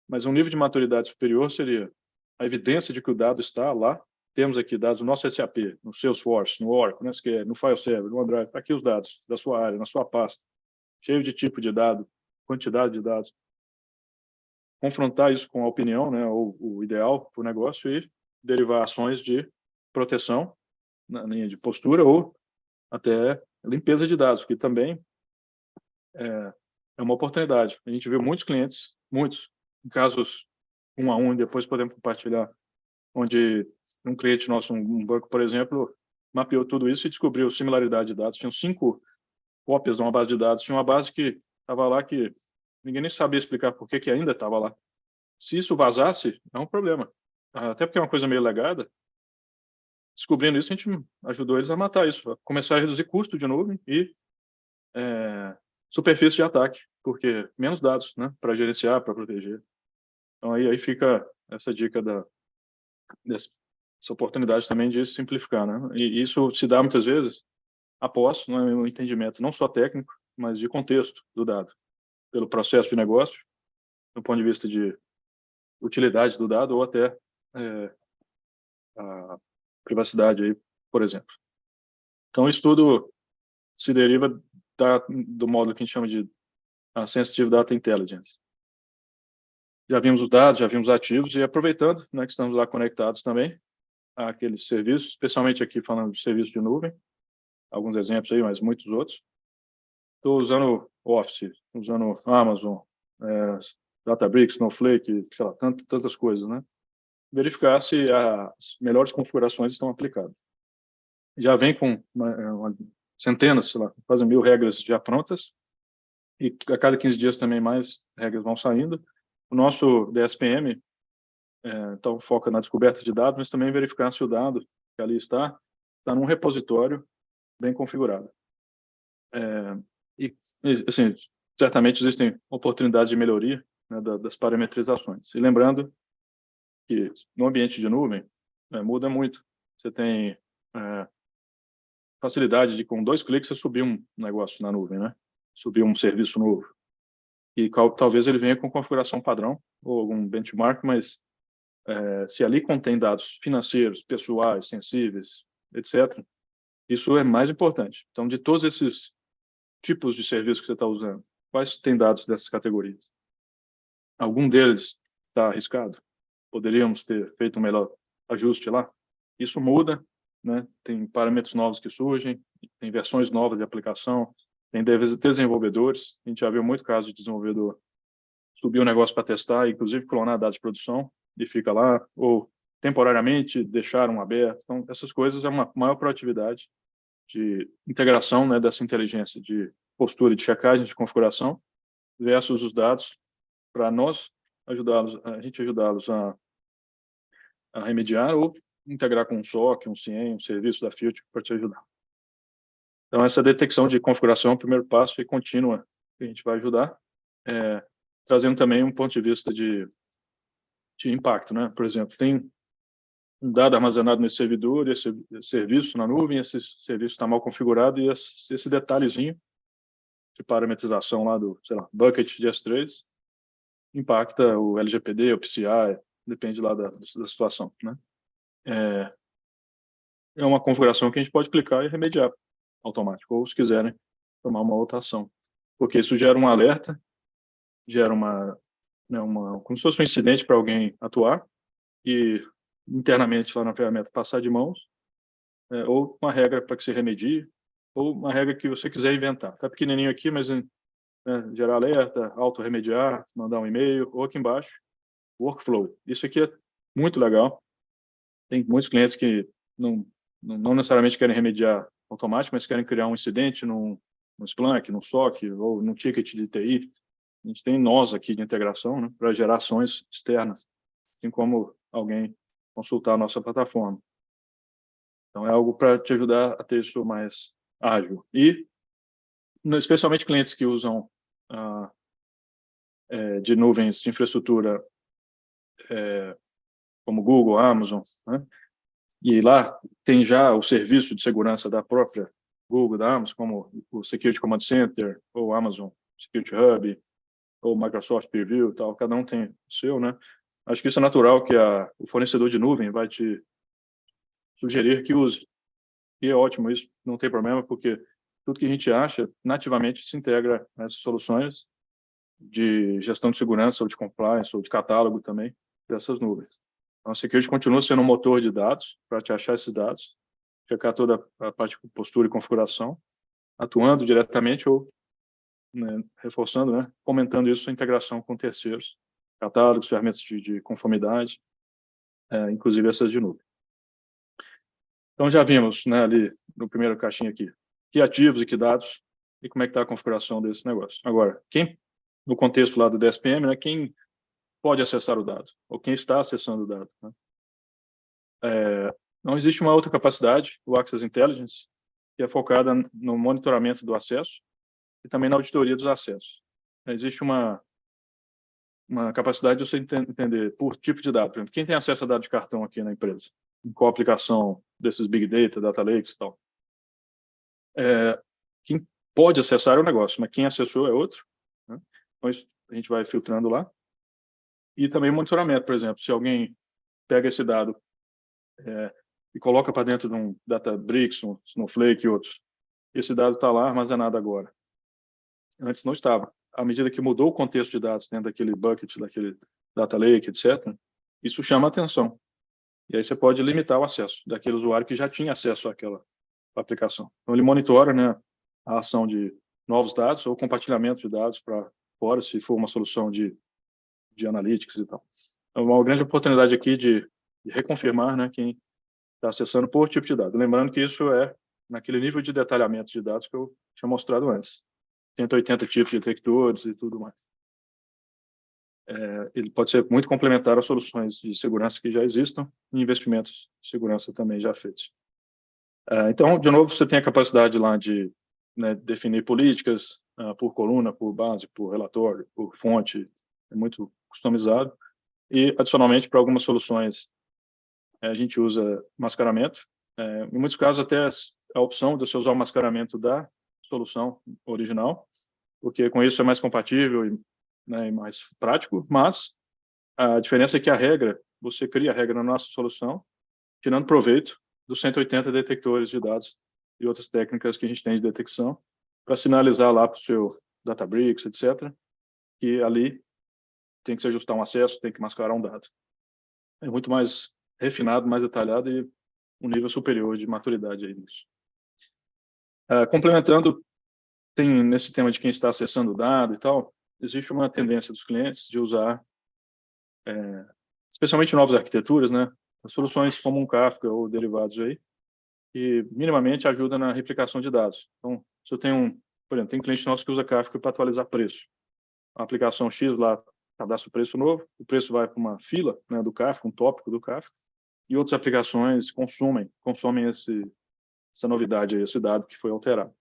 Mas um nível de maturidade superior seria a evidência de que o dado está lá. Temos aqui dados no nosso SAP, no Salesforce, no Oracle, no SQL, no FileServer, no OneDrive, está aqui os dados da sua área, na sua pasta, cheio de tipo de dado, quantidade de dados. Confrontar isso com a opinião, né, ou o ideal para o negócio e derivar ações de proteção na linha de postura ou até limpeza de dados, que também é uma oportunidade. A gente viu muitos clientes, muitos, em casos um a um, e depois podemos compartilhar, onde um cliente nosso, um banco, por exemplo, mapeou tudo isso e descobriu similaridade de dados. Tinham 5 cópias de uma base de dados. Tinha uma base que estava lá que ninguém nem sabia explicar por que ainda estava lá. Se isso vazasse, é um problema. Até porque é uma coisa meio legada. Descobrindo isso, a gente ajudou eles a matar isso, a começar a reduzir custo de nuvem e superfície de ataque, porque menos dados, né, para gerenciar, para proteger. Então, aí fica essa dica dessa oportunidade também de simplificar, né? E isso se dá muitas vezes após um entendimento não só técnico, mas de contexto do dado, pelo processo de negócio, do ponto de vista de utilidade do dado ou até a privacidade, aí, por exemplo. Então, isso tudo se deriva do módulo que a gente chama de Sensitive Data Intelligence. Já vimos os dados, já vimos os ativos, e aproveitando, né, que estamos lá conectados também àqueles serviços, especialmente aqui falando de serviço de nuvem, alguns exemplos aí, mas muitos outros. Estou usando Office, usando Amazon, Databricks, Snowflake, sei lá, tantas coisas, né? Verificar se as melhores configurações estão aplicadas. Já vem com centenas, sei lá, quase 1000 regras já prontas, e a cada 15 dias também mais regras vão saindo. O nosso DSPM, então, foca na descoberta de dados, mas também verificar se o dado que ali está num repositório bem configurado. E, assim, certamente existem oportunidades de melhoria, né, das parametrizações. E lembrando que no ambiente de nuvem muda muito. Você tem facilidade de, com 2 cliques, você subir um negócio na nuvem, né? Subir um serviço novo. E talvez ele venha com configuração padrão ou algum benchmark, mas se ali contém dados financeiros, pessoais, sensíveis, etc., isso é mais importante. Então, de todos esses tipos de serviço que você está usando, quais têm dados dessas categorias? Algum deles está arriscado? Poderíamos ter feito um melhor ajuste lá? Isso muda, né? Tem parâmetros novos que surgem, tem versões novas de aplicação, tem desenvolvedores. A gente já viu muito caso de desenvolvedor subir um negócio para testar, inclusive clonar dados de produção, e fica lá, ou temporariamente deixaram aberto. Então, essas coisas é uma maior proatividade de integração, né, dessa inteligência de postura de checagem, de configuração, versus os dados, para nós ajudá-los a remediar ou integrar com um SOC, um CIEM, um serviço da Field para te ajudar. Então, essa detecção de configuração é o primeiro passo e contínua que a gente vai ajudar, trazendo também um ponto de vista de impacto, né? Por exemplo, tem um dado armazenado nesse servidor, esse serviço na nuvem, esse serviço está mal configurado e esse detalhezinho de parametrização lá do, sei lá, bucket de S3 impacta o LGPD, o PCI, depende lá da situação, né? É uma configuração que a gente pode clicar e remediar automático, ou se quiserem tomar uma outra ação, porque isso gera um alerta, gera como se fosse um incidente para alguém atuar e internamente lá na ferramenta passar de mãos, ou uma regra para que se remedie, ou uma regra que você quiser inventar. Está pequenininho aqui, mas gerar alerta, auto-remediar, mandar um e-mail, ou aqui embaixo, workflow. Isso aqui é muito legal. Tem muitos clientes que não necessariamente querem remediar automático, mas querem criar um incidente num Splunk, num SOC, ou num ticket de TI. A gente tem nós aqui de integração, né, para gerar ações externas, assim como alguém consultar a nossa plataforma. Então, é algo para te ajudar a ter isso mais ágil. E, especialmente clientes que usam de nuvens de infraestrutura como Google, Amazon, né? E lá tem já o serviço de segurança da própria Google, da Amazon, como o Security Command Center, ou Amazon Security Hub, ou Microsoft Purview, tal. Cada um tem o seu, né? Acho que isso é natural que o fornecedor de nuvem vai te sugerir que use. E é ótimo isso, não tem problema, porque tudo que a gente acha nativamente se integra nessas soluções de gestão de segurança, ou de compliance, ou de catálogo também, dessas nuvens. Então, a Security continua sendo um motor de dados para te achar esses dados, checar toda a parte de postura e configuração, atuando diretamente ou, né, reforçando, né, comentando isso a integração com terceiros, catálogos, ferramentas de conformidade, inclusive essas de nuvem. Então, já vimos, né, ali no primeiro caixinha aqui, que ativos e que dados e como é que está a configuração desse negócio. Agora, no contexto lá do DSPM, né, quem pode acessar o dado, ou quem está acessando o dado, né? Não existe uma outra capacidade, o Access Intelligence, que é focada no monitoramento do acesso e também na auditoria dos acessos. Existe uma capacidade de você entender por tipo de dado. Por exemplo, quem tem acesso a dado de cartão aqui na empresa? Em qual aplicação desses Big Data, Data Lakes e tal? Quem pode acessar é o negócio, mas quem acessou é outro, né? Então, isso a gente vai filtrando lá. E também monitoramento, por exemplo, se alguém pega esse dado e coloca para dentro de um Databricks, um Snowflake e outros. Esse dado está lá armazenado agora. Antes não estava. À medida que mudou o contexto de dados dentro daquele bucket, daquele data lake, etc., isso chama a atenção. E aí você pode limitar o acesso daquele usuário que já tinha acesso àquela aplicação. Então, ele monitora, né, a ação de novos dados ou compartilhamento de dados para fora, se for uma solução de analytics e tal. É uma grande oportunidade aqui de reconfirmar, né, quem está acessando por tipo de dado. Lembrando que isso é naquele nível de detalhamento de dados que eu tinha mostrado antes. 180 tipos de detectores e tudo mais. Ele pode ser muito complementar às soluções de segurança que já existam e investimentos de segurança também já feitos. Então, de novo, você tem a capacidade lá de, né, definir políticas por coluna, por base, por relatório, por fonte, é muito customizado. E, adicionalmente, para algumas soluções, a gente usa mascaramento. Em muitos casos, até a opção de você usar o mascaramento da solução original, porque com isso é mais compatível e, né, e mais prático, mas a diferença é que a regra, você cria a regra na nossa solução, tirando proveito dos 180 detectores de dados e outras técnicas que a gente tem de detecção, para sinalizar lá para o seu Databricks, etc., que ali tem que se ajustar um acesso, tem que mascarar um dado. É muito mais refinado, mais detalhado e um nível superior de maturidade aí nisso. Complementando, tem nesse tema de quem está acessando o dado e tal, existe uma tendência dos clientes de usar, especialmente novas arquiteturas, né, as soluções como um Kafka ou derivados aí, que minimamente ajuda na replicação de dados. Então, se eu tenho por exemplo, tem cliente nosso que usa Kafka para atualizar preço. A aplicação X lá cadastra o preço novo, o preço vai para uma fila, né, do Kafka, um tópico do Kafka, e outras aplicações consomem essa novidade aí, esse dado que foi alterado.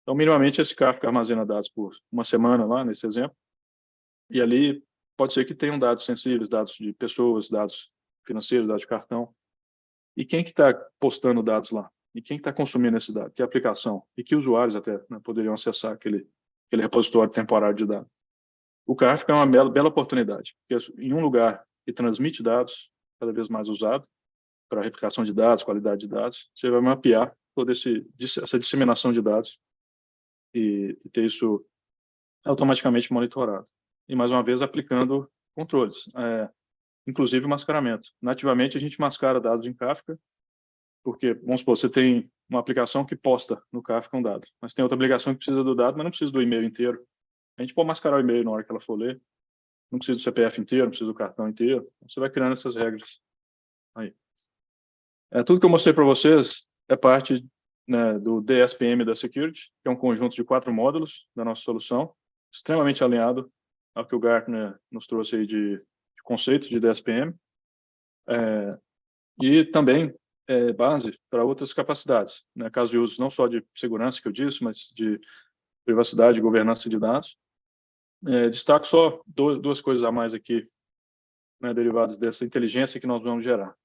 Então, minimamente, esse Kafka armazena dados por uma semana lá, nesse exemplo, e ali pode ser que tenham dados sensíveis, dados de pessoas, dados financeiros, dados de cartão. E quem que está postando dados lá? E quem está consumindo esse dado? Que aplicação? E que usuários até, né, poderiam acessar aquele repositório temporário de dados? O Kafka é uma bela oportunidade, porque em um lugar que transmite dados, cada vez mais usado, para replicação de dados, qualidade de dados, você vai mapear toda essa disseminação de dados e ter isso automaticamente monitorado. E, mais uma vez, aplicando controles, inclusive mascaramento. Nativamente, a gente mascara dados em Kafka, porque, vamos supor, você tem uma aplicação que posta no Kafka um dado, mas tem outra aplicação que precisa do dado, mas não precisa do e-mail inteiro. A gente pode mascarar o e-mail na hora que ela for ler, não precisa do CPF inteiro, não precisa do cartão inteiro. Você vai criando essas regras aí. Tudo que eu mostrei para vocês é parte, né, do DSPM da Security, que é um conjunto de 4 módulos da nossa solução, extremamente alinhado ao que o Gartner nos trouxe aí de conceito de DSPM, e também base para outras capacidades, né, caso de uso não só de segurança, que eu disse, mas de privacidade e governança de dados. Destaco só duas coisas a mais aqui, né, derivadas dessa inteligência que nós vamos gerar.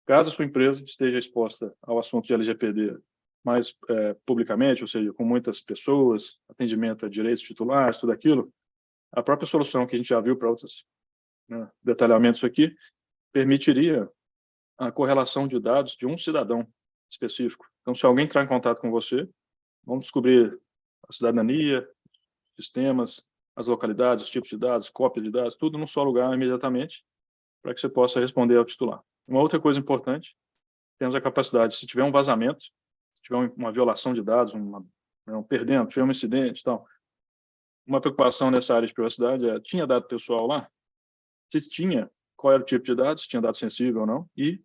Caso a sua empresa esteja exposta ao assunto de LGPD mais publicamente, ou seja, com muitas pessoas, atendimento a direitos titulares, tudo aquilo, a própria solução que a gente já viu para outros, né, detalhamentos aqui, permitiria a correlação de dados de um cidadão específico. Então, se alguém entrar em contato com você, vamos descobrir a cidadania, sistemas, as localidades, os tipos de dados, cópia de dados, tudo num só lugar imediatamente, para que você possa responder ao titular. Uma outra coisa importante, temos a capacidade, se tiver um vazamento, se tiver uma violação de dados, perdendo, tiver um incidente e tal, uma preocupação nessa área de privacidade tinha dado pessoal lá? Se tinha, qual era o tipo de dados, se tinha dado sensível ou não, e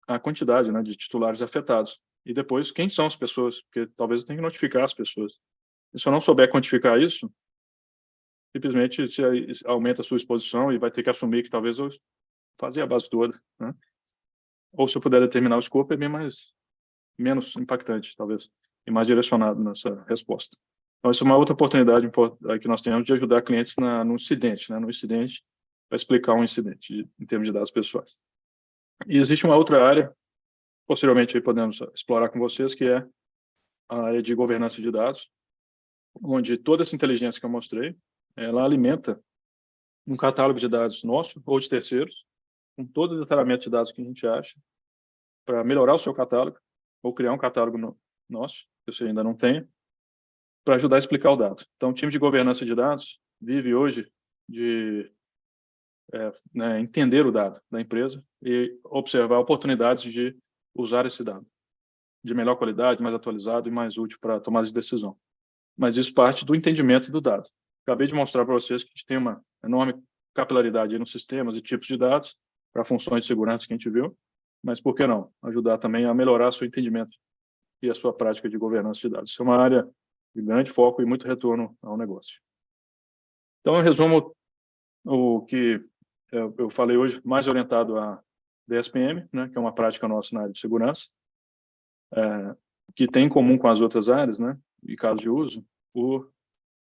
a quantidade, né, de titulares afetados. E depois, quem são as pessoas? Porque talvez eu tenha que notificar as pessoas. E se eu não souber quantificar isso, simplesmente se aumenta a sua exposição e vai ter que assumir que talvez eu fazia a base toda, né? Ou se eu puder determinar o escopo, é bem menos impactante, talvez, e mais direcionado nessa resposta. Então, isso é uma outra oportunidade que nós temos de ajudar clientes no incidente, né? No incidente, para explicar um incidente em termos de dados pessoais. E existe uma outra área, posteriormente aí podemos explorar com vocês, que é a área de governança de dados, onde toda essa inteligência que eu mostrei, ela alimenta um catálogo de dados nosso ou de terceiros, com todo o detalhamento de dados que a gente acha, para melhorar o seu catálogo, ou criar um catálogo nosso, que você ainda não tem, para ajudar a explicar o dado. Então, o time de governança de dados vive hoje de né, entender o dado da empresa e observar oportunidades de usar esse dado de melhor qualidade, mais atualizado e mais útil para tomada de decisão. Mas isso parte do entendimento do dado. Acabei de mostrar para vocês que a gente tem uma enorme capilaridade nos sistemas e tipos de dados para funções de segurança que a gente viu, mas por que não ajudar também a melhorar seu entendimento e a sua prática de governança de dados? Isso é uma área de grande foco e muito retorno ao negócio. Então, em resumo, o que eu falei hoje, mais orientado a DSPM, né, que é uma prática nossa na área de segurança, que tem em comum com as outras áreas, né, e casos de uso, o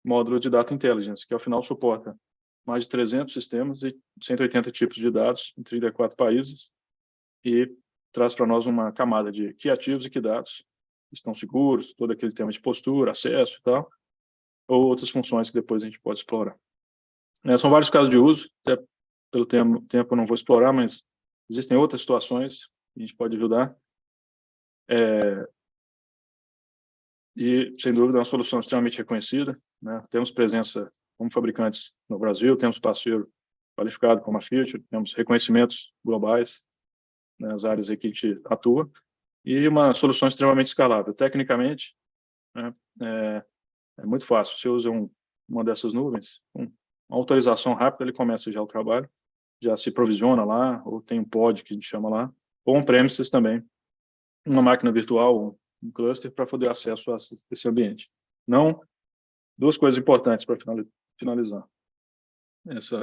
módulo de Data Intelligence, que ao final suporta mais de 300 sistemas e 180 tipos de dados em 34 países e traz para nós uma camada de que ativos e que dados estão seguros, todo aquele tema de postura, acesso e tal, ou outras funções que depois a gente pode explorar. São vários casos de uso, até pelo tempo eu não vou explorar, mas existem outras situações que a gente pode ajudar. E, sem dúvida, é uma solução extremamente reconhecida, né? Temos presença como fabricantes no Brasil, temos parceiro qualificado como a Fiat, temos reconhecimentos globais nas áreas em que a gente atua, e uma solução extremamente escalável. Tecnicamente, né, é muito fácil. Você usa uma dessas nuvens, uma autorização rápida, ele começa já o trabalho, já se provisiona lá, ou tem um pod que a gente chama lá, ou on-premises também, uma máquina virtual, um cluster para poder acesso a esse ambiente. Não, duas coisas importantes para finalizar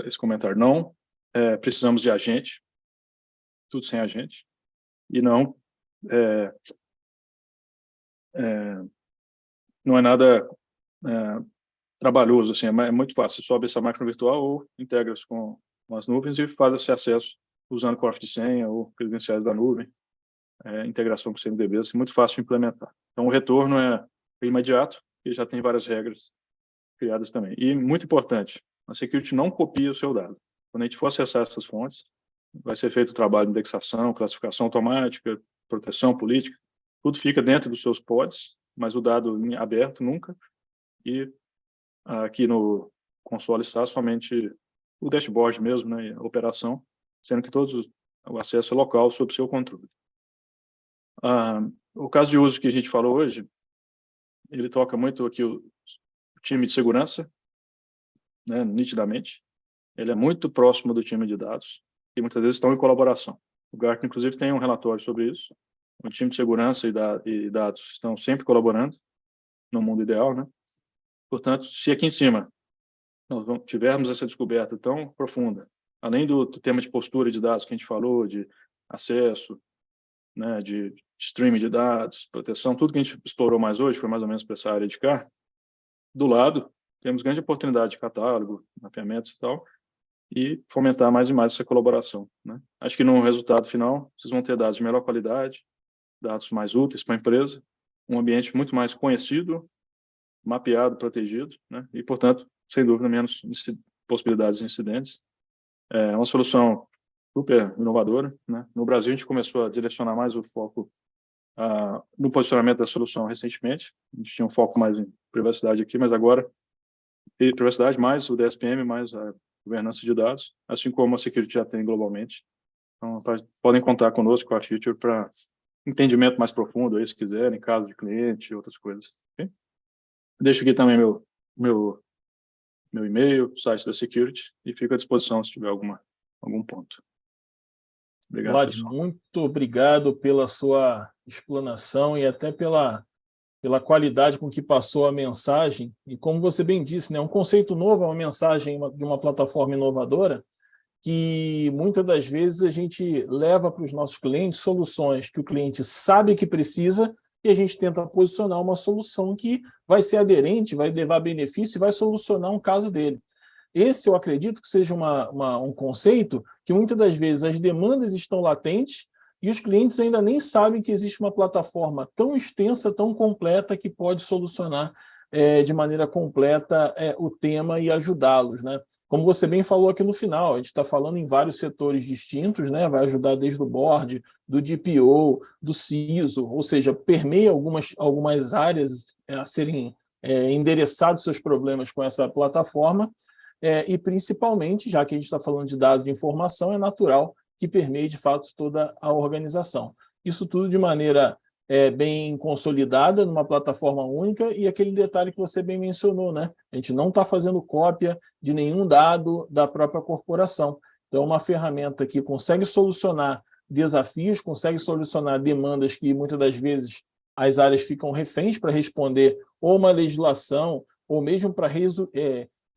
esse comentário. Não precisamos de agente, tudo sem agente, e não não é nada trabalhoso, assim, é muito fácil. Você sobe essa máquina virtual ou integra-se com as nuvens e faz esse acesso usando cofre de senha ou credenciais da nuvem, integração com CMDBs, é muito fácil de implementar. Então, o retorno é imediato e já tem várias regras criadas também. E, muito importante, a Security não copia o seu dado. Quando a gente for acessar essas fontes, vai ser feito o trabalho de indexação, classificação automática, proteção política, tudo fica dentro dos seus pods, mas o dado em aberto nunca, e aqui no console está somente o dashboard mesmo, né, a operação, sendo que o acesso é local sob seu controle. O caso de uso que a gente falou hoje, ele toca muito aqui o time de segurança, né, nitidamente. Ele é muito próximo do time de dados e muitas vezes estão em colaboração. O Gartner, inclusive, tem um relatório sobre isso. O time de segurança e dados estão sempre colaborando no mundo ideal, né? Portanto, se aqui em cima nós tivermos essa descoberta tão profunda, além do tema de postura de dados que a gente falou, de acesso, né, de streaming de dados, proteção, tudo que a gente explorou mais hoje foi mais ou menos para essa área de cá. Do lado, temos grande oportunidade de catálogo, mapeamentos e tal, e fomentar mais e mais essa colaboração, né? Acho que no resultado final, vocês vão ter dados de melhor qualidade, dados mais úteis para a empresa, um ambiente muito mais conhecido, mapeado, protegido, né? E, portanto, sem dúvida, menos possibilidades de incidentes. É uma solução super inovadora, né? No Brasil, a gente começou a direcionar mais o foco no posicionamento da solução recentemente. A gente tinha um foco mais em privacidade aqui, mas agora, privacidade mais o DSPM, mais a governança de dados, assim como a Security já tem globalmente. Então, podem contar conosco, com a Future, para entendimento mais profundo, aí, se quiserem, caso de cliente e outras coisas. Okay? Deixo aqui também meu e-mail, site da Security, e fico à disposição se tiver algum ponto. Obrigado, Vlad, pessoal. muito obrigado pela sua explanação e até pela qualidade com que passou a mensagem. E como você bem disse, né, um conceito novo, uma mensagem de uma plataforma inovadora, que muitas das vezes a gente leva para os nossos clientes soluções que o cliente sabe que precisa e a gente tenta posicionar uma solução que vai ser aderente, vai levar benefício e vai solucionar um caso dele. Esse, eu acredito que seja um conceito que muitas das vezes as demandas estão latentes e os clientes ainda nem sabem que existe uma plataforma tão extensa, tão completa, que pode solucionar de maneira completa o tema e ajudá-los, né? Como você bem falou aqui no final, a gente está falando em vários setores distintos, né? Vai ajudar desde o board, do DPO, do CISO, ou seja, permeia algumas áreas a serem endereçados seus problemas com essa plataforma, e principalmente, já que a gente está falando de dados de informação, é natural que permeie, de fato, toda a organização. Isso tudo de maneira bem consolidada, numa plataforma única, e aquele detalhe que você bem mencionou, né? A gente não está fazendo cópia de nenhum dado da própria corporação. Então, é uma ferramenta que consegue solucionar desafios, consegue solucionar demandas que, muitas das vezes, as áreas ficam reféns para responder ou uma legislação, ou mesmo para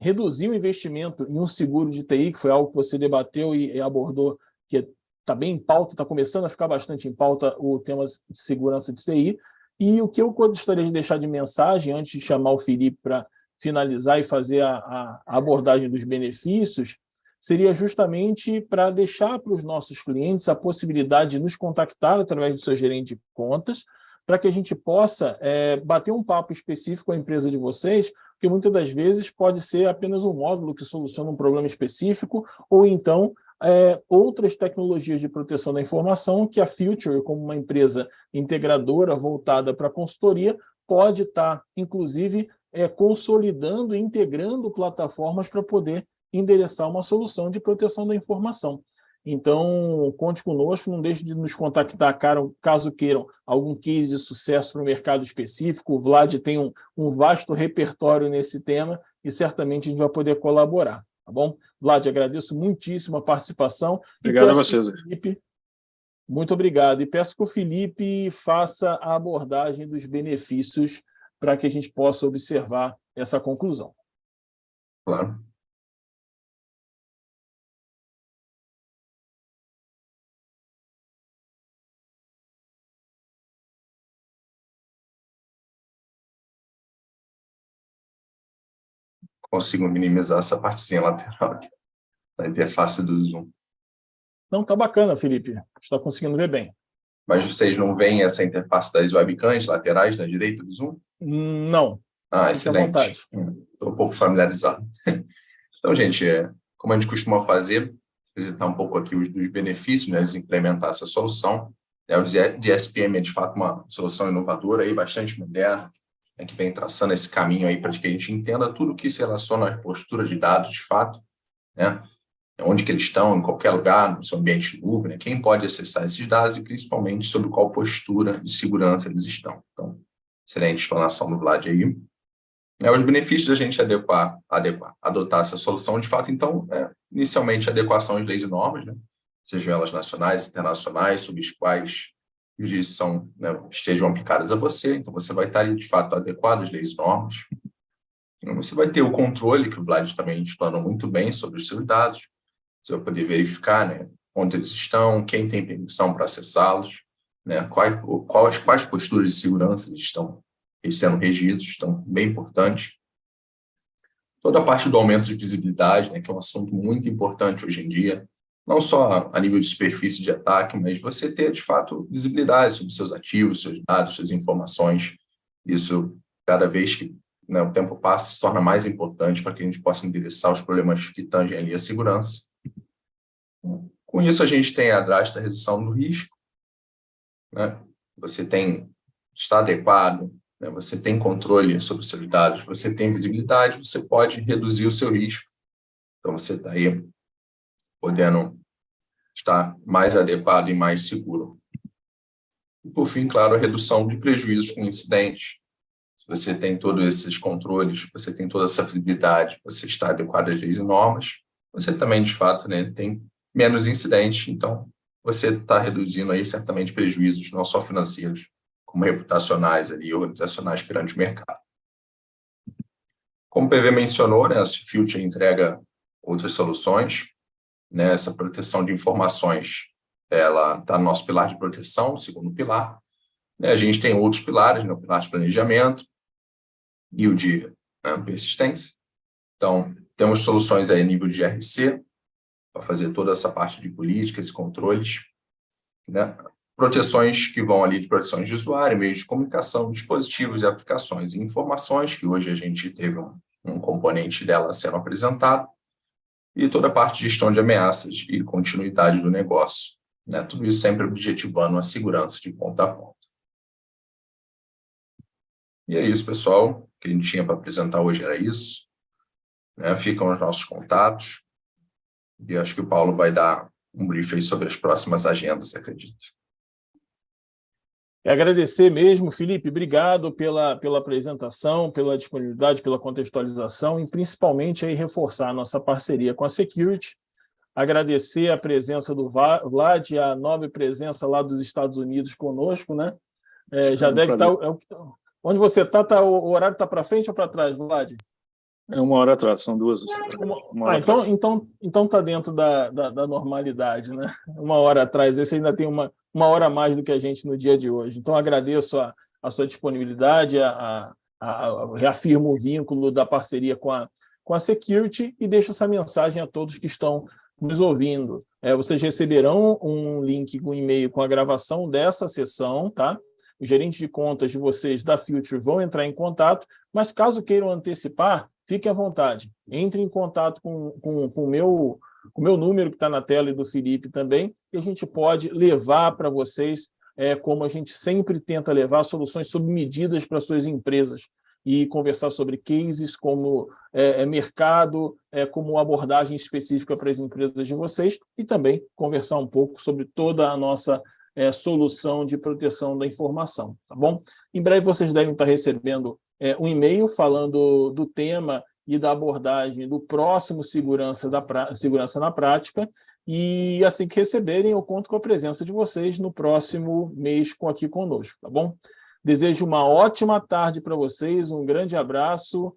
reduzir o investimento em um seguro de TI, que foi algo que você debateu e abordou, que está bem em pauta, está começando a ficar bastante em pauta o tema de segurança de TI. E o que eu gostaria de deixar de mensagem, antes de chamar o Felipe para finalizar e fazer a abordagem dos benefícios, seria justamente para deixar para os nossos clientes a possibilidade de nos contactar através do seu gerente de contas, para que a gente possa bater um papo específico com a empresa de vocês, porque muitas das vezes pode ser apenas um módulo que soluciona um problema específico, ou então outras tecnologias de proteção da informação que a Future, como uma empresa integradora voltada para a consultoria, pode estar, inclusive, consolidando e integrando plataformas para poder endereçar uma solução de proteção da informação. Então, conte conosco, não deixe de nos contactar caso queiram algum case de sucesso para o mercado específico. O Vlad tem um vasto repertório nesse tema e certamente a gente vai poder colaborar, tá bom? Vlad, agradeço muitíssimo a participação. Obrigado a vocês. Felipe, muito obrigado. E peço que o Felipe faça a abordagem dos benefícios para que a gente possa observar essa conclusão. Claro. Consigo minimizar essa partezinha lateral aqui, da interface do Zoom. Não, tá bacana, Felipe. Está conseguindo ver bem. Mas vocês não veem essa interface das webcams laterais da direita do Zoom? Não. Ah, excelente. Estou um pouco familiarizado. Então, gente, como a gente costuma fazer, apresentar um pouco aqui os dos benefícios, né, de implementar essa solução. O DSPM é, de fato, uma solução inovadora, aí, bastante moderna, que vem traçando esse caminho aí para que a gente entenda tudo que se relaciona à postura de dados, de fato, né? Onde que eles estão, em qualquer lugar, no seu ambiente de nuvem, né? Quem pode acessar esses dados e, principalmente, sobre qual postura de segurança eles estão. Então, excelente explanação do Vlad aí. Os benefícios da gente adotar essa solução, de fato, então, inicialmente, adequação às leis e normas, né? Sejam elas nacionais, internacionais, sobre as quais jurisdição, né, estejam aplicadas a você, então você vai estar, de fato, adequado às leis e normas. Você vai ter o controle, que o Vlad também explanou muito bem, sobre os seus dados. Você vai poder verificar, né, onde eles estão, quem tem permissão para acessá-los, né, quais posturas de segurança eles estão sendo regidos, então, bem importante. Toda a parte do aumento de visibilidade, né, que é um assunto muito importante hoje em dia, não só a nível de superfície de ataque, mas você ter, de fato, visibilidade sobre seus ativos, seus dados, suas informações. Isso, cada vez que, né, o tempo passa, se torna mais importante para que a gente possa endereçar os problemas que tangem ali a segurança. Com isso, a gente tem a drástica redução do risco, né? Você está adequado, né? Você tem controle sobre os seus dados, você tem visibilidade, você pode reduzir o seu risco. Então, você está aí podendo estar mais adequado e mais seguro. E, por fim, claro, a redução de prejuízos com incidentes. Se você tem todos esses controles, você tem toda essa visibilidade, você está adequado às leis e normas, você também, de fato, né, tem menos incidentes, então você está reduzindo aí certamente prejuízos, não só financeiros, como reputacionais ali, organizacionais perante o mercado. Como o PV mencionou, né, a Future entrega outras soluções, né, essa proteção de informações, ela está no nosso pilar de proteção, o segundo pilar. Né, a gente tem outros pilares, né, o pilar de planejamento e o de persistência. Então, temos soluções aí a nível de GRC, para fazer toda essa parte de políticas e controles, né? Proteções que vão ali de proteções de usuário, meios de comunicação, dispositivos e aplicações e informações, que hoje a gente teve um componente dela sendo apresentado, e toda a parte de gestão de ameaças e continuidade do negócio, né? Tudo isso sempre objetivando a segurança de ponta a ponta. E é isso, pessoal. O que a gente tinha para apresentar hoje era isso, né? Ficam os nossos contatos, e acho que o Paulo vai dar um briefing sobre as próximas agendas, acredito. Agradecer mesmo, Felipe, obrigado pela apresentação, pela disponibilidade, pela contextualização e principalmente aí reforçar a nossa parceria com a Security. Agradecer a presença do Vlad, a nobre presença lá dos Estados Unidos conosco, né? Já deve estar... Onde você está, o horário está para frente ou para trás, Vlad? É 1 hora atrás, são 2. Então está dentro da normalidade, né? 1 hora atrás, esse ainda tem uma hora a mais do que a gente no dia de hoje. Então, agradeço a sua disponibilidade, reafirmo o vínculo da parceria com a Security e deixo essa mensagem a todos que estão nos ouvindo. Vocês receberão um link, um e-mail com a gravação dessa sessão, tá? Os gerentes de contas de vocês da Future vão entrar em contato, mas caso queiram antecipar, fiquem à vontade. Entre em contato com o meu número que está na tela e do Felipe também, e a gente pode levar para vocês, como a gente sempre tenta levar, soluções sob medidas para suas empresas e conversar sobre cases, como mercado, como abordagem específica para as empresas de vocês e também conversar um pouco sobre toda a nossa solução de proteção da informação, tá bom? Em breve vocês devem estar recebendo um e-mail falando do tema e da abordagem do próximo Segurança na Prática, e assim que receberem, eu conto com a presença de vocês no próximo mês aqui conosco, tá bom? Desejo uma ótima tarde para vocês, um grande abraço